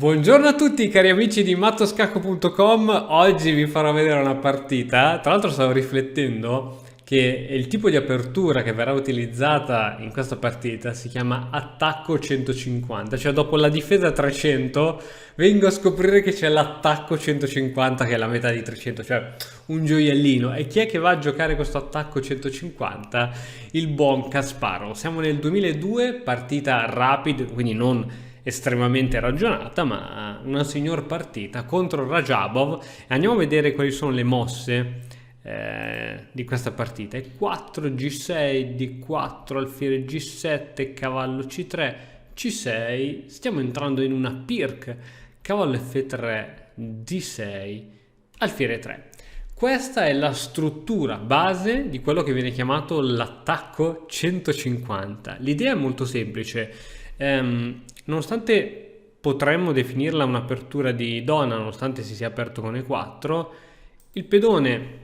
Buongiorno a tutti cari amici di mattoscacco.com. Oggi vi farò vedere una partita. Tra l'altro stavo riflettendo che il tipo di apertura che verrà utilizzata in questa partita si chiama attacco 150, cioè dopo la difesa 300 vengo a scoprire che c'è l'attacco 150 che è la metà di 300, cioè un gioiellino. E chi è che va a giocare questo attacco 150? Il buon Kasparov. Siamo nel 2002, partita rapida, quindi non estremamente ragionata, ma una signor partita contro Radjabov. E andiamo a vedere quali sono le mosse di questa partita. 4 G6, D4, alfiere G7, cavallo C3, C6. Stiamo entrando in una pirc. Cavallo F3, D6, alfiere 3. Questa è la struttura base di quello che viene chiamato l'attacco 150. L'idea è molto semplice. Nonostante potremmo definirla un'apertura di donna, nonostante si sia aperto con E4, il pedone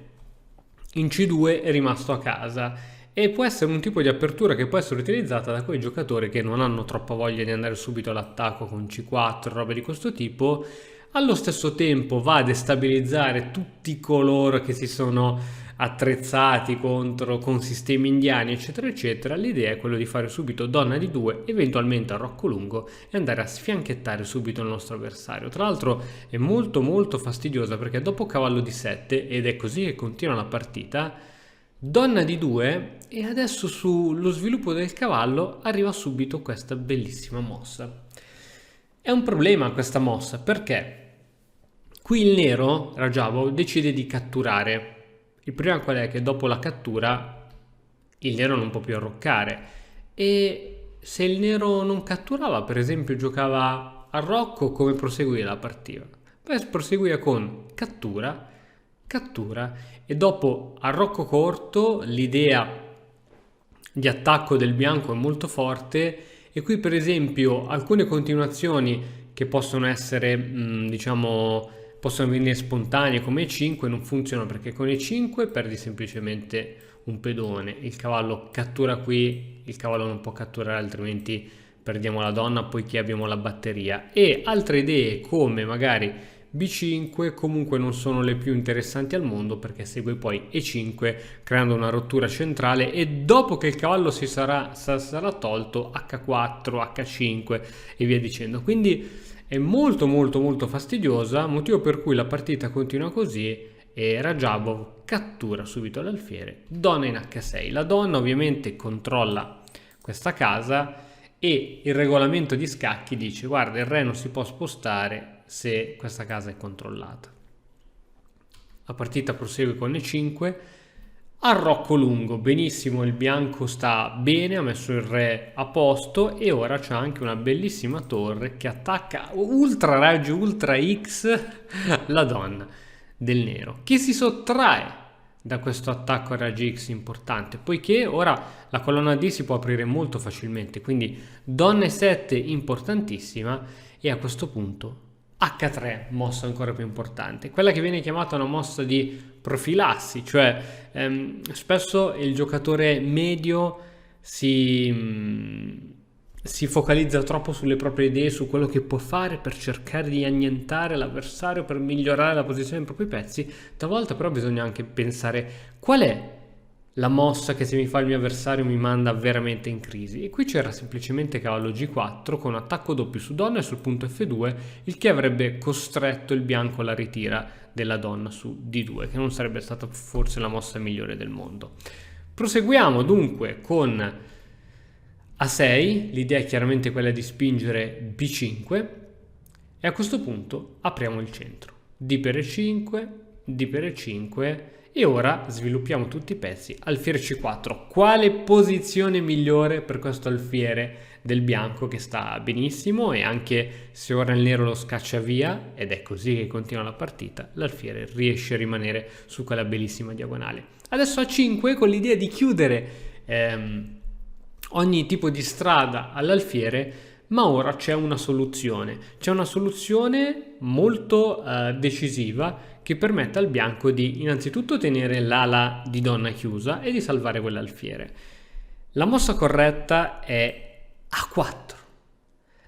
in C2 è rimasto a casa e può essere un tipo di apertura che può essere utilizzata da quei giocatori che non hanno troppa voglia di andare subito all'attacco con C4, robe di questo tipo. Allo stesso tempo va a destabilizzare tutti coloro che si sono attrezzati con sistemi indiani eccetera eccetera. L'idea è quello di fare subito donna di 2, eventualmente a rocco lungo, e andare a sfianchettare subito il nostro avversario. Tra l'altro è molto fastidiosa perché dopo cavallo di 7, ed è così che continua la partita, donna di 2, e adesso sullo sviluppo del cavallo arriva subito questa bellissima mossa. È un problema questa mossa perché qui il nero, Radjabov, decide di catturare. Il problema qual è? Che dopo la cattura il nero non può più arroccare, e se il nero non catturava, per esempio giocava a rocco, come proseguiva la partita? Beh, proseguiva con cattura, e dopo a rocco corto l'idea di attacco del bianco è molto forte, e qui per esempio alcune continuazioni che possono essere possono venire spontanee come E5 non funzionano, perché con E5 perdi semplicemente un pedone, il cavallo cattura qui, il cavallo non può catturare altrimenti perdiamo la donna, poiché abbiamo la batteria. E altre idee come magari B5 comunque non sono le più interessanti al mondo, perché segue poi E5 creando una rottura centrale, e dopo che il cavallo sarà tolto H4, H5 e via dicendo. Quindi è molto fastidiosa, motivo per cui la partita continua così e Radjabov cattura subito l'alfiere, donna in H6. La donna ovviamente controlla questa casa e il regolamento di scacchi dice: guarda, il re non si può spostare se questa casa è controllata. La partita prosegue con E5, a rocco lungo, benissimo, il bianco sta bene, ha messo il re a posto, e ora c'è anche una bellissima torre che attacca ultra raggio, ultra X la donna del nero, che si sottrae da questo attacco a raggi X importante, poiché ora la colonna D si può aprire molto facilmente, quindi donna E7 importantissima, e a questo punto H3, mossa ancora più importante, quella che viene chiamata una mossa di profilassi, cioè spesso il giocatore medio si focalizza troppo sulle proprie idee, su quello che può fare per cercare di annientare l'avversario, per migliorare la posizione dei propri pezzi. Talvolta però bisogna anche pensare qual è la mossa che se mi fa il mio avversario mi manda veramente in crisi, e qui c'era semplicemente cavallo G4 con attacco doppio su donna e sul punto F2, il che avrebbe costretto il bianco alla ritira della donna su D2, che non sarebbe stata forse la mossa migliore del mondo. Proseguiamo dunque con A6, l'idea è chiaramente quella di spingere B5, e a questo punto apriamo il centro, D per E5, D per E5, e ora sviluppiamo tutti i pezzi. Alfiere C4, quale posizione migliore per questo alfiere del bianco che sta benissimo, e anche se ora il nero lo scaccia via, ed è così che continua la partita, l'alfiere riesce a rimanere su quella bellissima diagonale. Adesso A5 con l'idea di chiudere ogni tipo di strada all'alfiere, ma ora c'è una soluzione molto decisiva, che permette al bianco di innanzitutto tenere l'ala di donna chiusa e di salvare quell'alfiere. La mossa corretta è A4.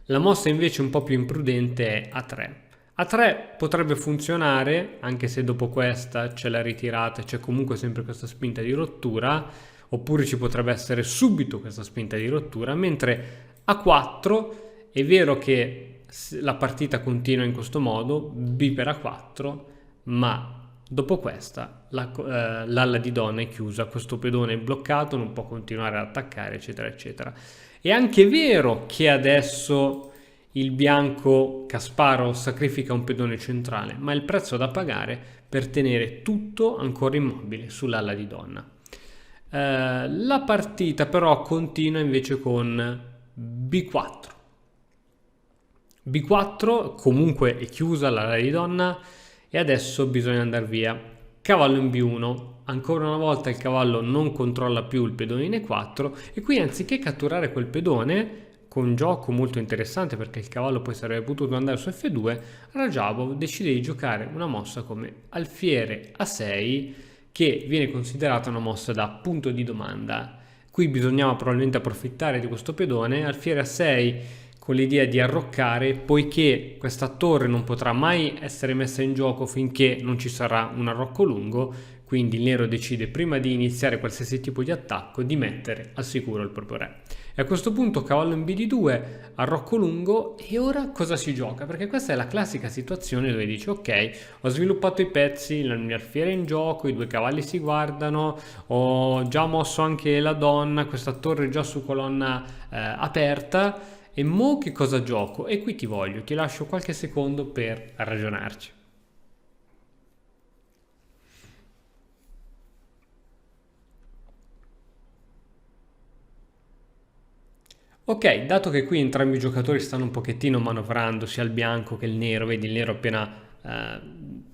La mossa invece un po' più imprudente è A3. A3 potrebbe funzionare, anche se dopo questa c'è la ritirata e c'è comunque sempre questa spinta di rottura, oppure ci potrebbe essere subito questa spinta di rottura, mentre A4 è vero che la partita continua in questo modo, B per A4, ma dopo questa l'alla di donna è chiusa, questo pedone è bloccato, non può continuare ad attaccare, eccetera, eccetera. È anche vero che adesso il bianco Kasparov sacrifica un pedone centrale, ma è il prezzo da pagare per tenere tutto ancora immobile sull'ala di donna. La partita però continua invece con B4. B4 comunque è chiusa l'ala di donna e adesso bisogna andare via. Cavallo in B1. Ancora una volta il cavallo non controlla più il pedone in E4 e qui anziché catturare quel pedone, con un gioco molto interessante perché il cavallo poi sarebbe potuto andare su F2, Radjabov decide di giocare una mossa come alfiere A6 che viene considerata una mossa da punto di domanda. Qui bisognava probabilmente approfittare di questo pedone, alfiere A6 con l'idea di arroccare, poiché questa torre non potrà mai essere messa in gioco finché non ci sarà un arrocco lungo, quindi il nero decide prima di iniziare qualsiasi tipo di attacco di mettere al sicuro il proprio re. E a questo punto cavallo in BD2, arrocco lungo e ora cosa si gioca? Perché questa è la classica situazione dove dici ok, ho sviluppato i pezzi, il mio alfiere è in gioco, i due cavalli si guardano, ho già mosso anche la donna, questa torre già su colonna aperta e mo che cosa gioco? E qui ti lascio qualche secondo per ragionarci. Ok, dato che qui entrambi i giocatori stanno un pochettino manovrando sia il bianco che il nero, vedi il nero appena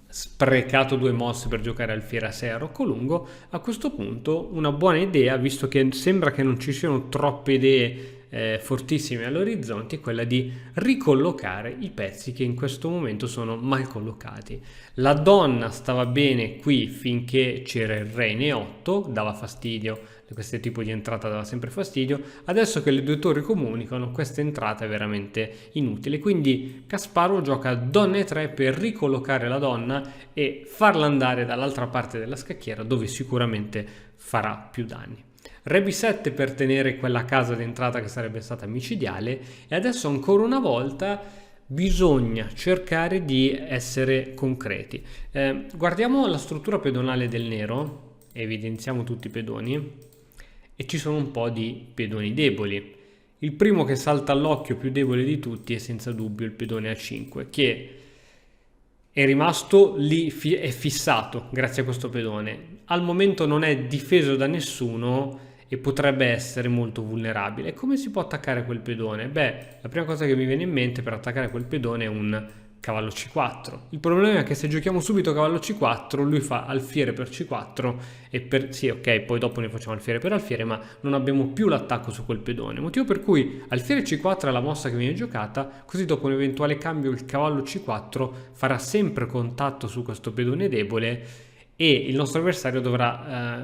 sprecato due mosse per giocare alfiere a 6 a rocco lungo, a questo punto una buona idea, visto che sembra che non ci siano troppe idee fortissime all'orizzonte, è quella di ricollocare i pezzi che in questo momento sono mal collocati. La donna stava bene qui finché c'era il re in E8, dava fastidio, questo tipo di entrata dava sempre fastidio. Adesso che le due torri comunicano, questa entrata è veramente inutile, quindi Kasparov gioca donna E3 per ricollocare la donna e farla andare dall'altra parte della scacchiera dove sicuramente farà più danni. Re B7 per tenere quella casa d'entrata che sarebbe stata micidiale e adesso ancora una volta bisogna cercare di essere concreti. Guardiamo la struttura pedonale del nero, evidenziamo tutti i pedoni e ci sono un po' di pedoni deboli. Il primo che salta all'occhio più debole di tutti è senza dubbio il pedone A5 che è rimasto lì, è fissato grazie a questo pedone. Al momento non è difeso da nessuno e potrebbe essere molto vulnerabile. Come si può attaccare quel pedone? Beh, la prima cosa che mi viene in mente per attaccare quel pedone è un cavallo C4. Il problema è che se giochiamo subito cavallo C4, lui fa alfiere per C4 e per... sì, ok, poi dopo ne facciamo alfiere per alfiere, ma non abbiamo più l'attacco su quel pedone. Motivo per cui alfiere C4 è la mossa che viene giocata, così dopo un eventuale cambio il cavallo C4 farà sempre contatto su questo pedone debole e il nostro avversario dovrà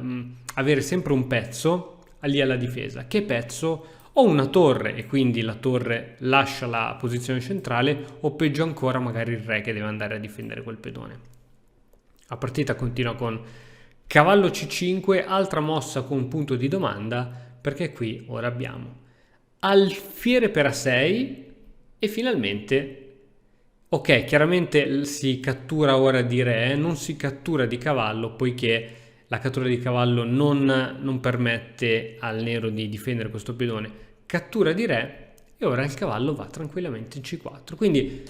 avere sempre un pezzo lì alla difesa. Che pezzo? O una torre e quindi la torre lascia la posizione centrale o peggio ancora magari il re che deve andare a difendere quel pedone. La partita continua con cavallo C5, altra mossa con punto di domanda perché qui ora abbiamo alfiere per A6 e finalmente ok, chiaramente si cattura ora di re, non si cattura di cavallo poiché la cattura di cavallo non permette al nero di difendere questo pedone. Cattura di re e ora il cavallo va tranquillamente in C4. Quindi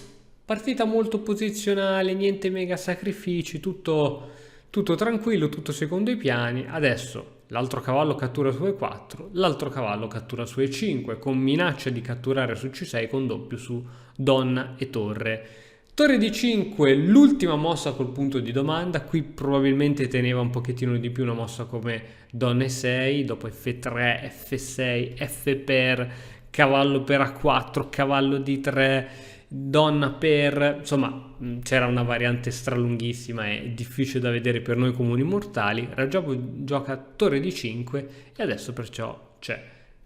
partita molto posizionale, niente mega sacrifici, tutto tranquillo, tutto secondo i piani. Adesso l'altro cavallo cattura su E4, l'altro cavallo cattura su E5 con minaccia di catturare su C6 con doppio su donna e torre. Torre di 5, l'ultima mossa col punto di domanda, qui probabilmente teneva un pochettino di più una mossa come donna e6, dopo F3, F6, F per, cavallo per A4, cavallo D3, donna per... insomma c'era una variante stralunghissima e difficile da vedere per noi comuni mortali. Radjabov gioca torre di 5 e adesso perciò c'è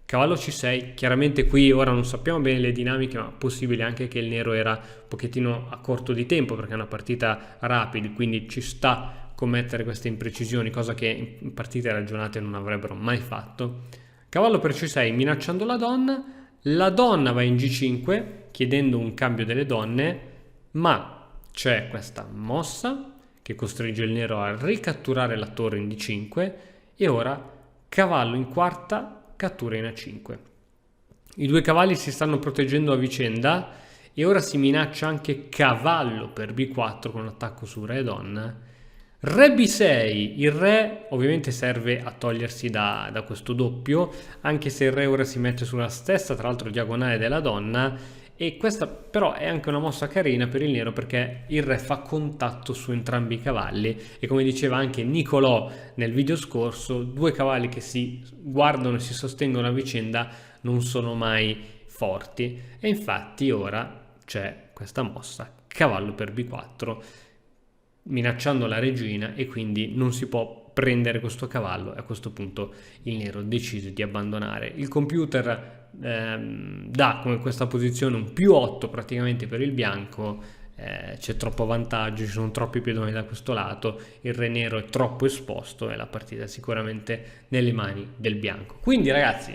Cavallo C6, chiaramente qui ora non sappiamo bene le dinamiche, ma possibile anche che il nero era un pochettino a corto di tempo perché è una partita rapida, quindi ci sta commettere queste imprecisioni, cosa che in partite ragionate non avrebbero mai fatto. Cavallo per C6 minacciando la donna va in G5 chiedendo un cambio delle donne, ma c'è questa mossa che costringe il nero a ricatturare la torre in D5 e ora cavallo in quarta, cattura in A5. I due cavalli si stanno proteggendo a vicenda e ora si minaccia anche cavallo per B4 con attacco su re e donna. Re B6, il re ovviamente serve a togliersi da questo doppio, anche se il re ora si mette sulla stessa, tra l'altro diagonale della donna, e questa però è anche una mossa carina per il nero perché il re fa contatto su entrambi i cavalli e come diceva anche Nicolò nel video scorso, due cavalli che si guardano e si sostengono a vicenda non sono mai forti e infatti ora c'è questa mossa, cavallo per B4 minacciando la regina e quindi non si può prendere questo cavallo e a questo punto il nero decide di abbandonare. Il computer dà come questa posizione un +8 praticamente per il bianco, c'è troppo vantaggio, ci sono troppi pedoni da questo lato, il re nero è troppo esposto e la partita è sicuramente nelle mani del bianco. Quindi ragazzi,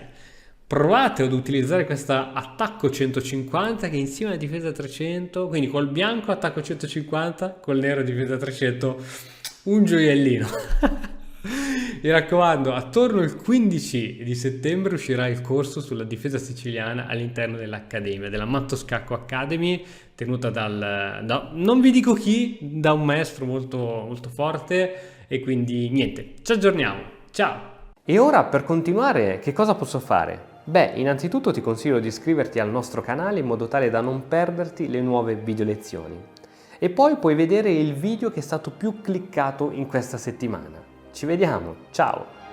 provate ad utilizzare questo attacco 150 che insieme alla difesa 300, quindi col bianco attacco 150, col nero difesa 300, un gioiellino. Mi raccomando, attorno al 15 di settembre uscirà il corso sulla difesa siciliana all'interno dell'Accademia, della Matto Scacco Academy, tenuta non vi dico chi, da un maestro molto, molto forte e quindi niente, ci aggiorniamo, ciao! E ora per continuare che cosa posso fare? Beh, innanzitutto ti consiglio di iscriverti al nostro canale in modo tale da non perderti le nuove video lezioni. E poi puoi vedere il video che è stato più cliccato in questa settimana. Ci vediamo, ciao!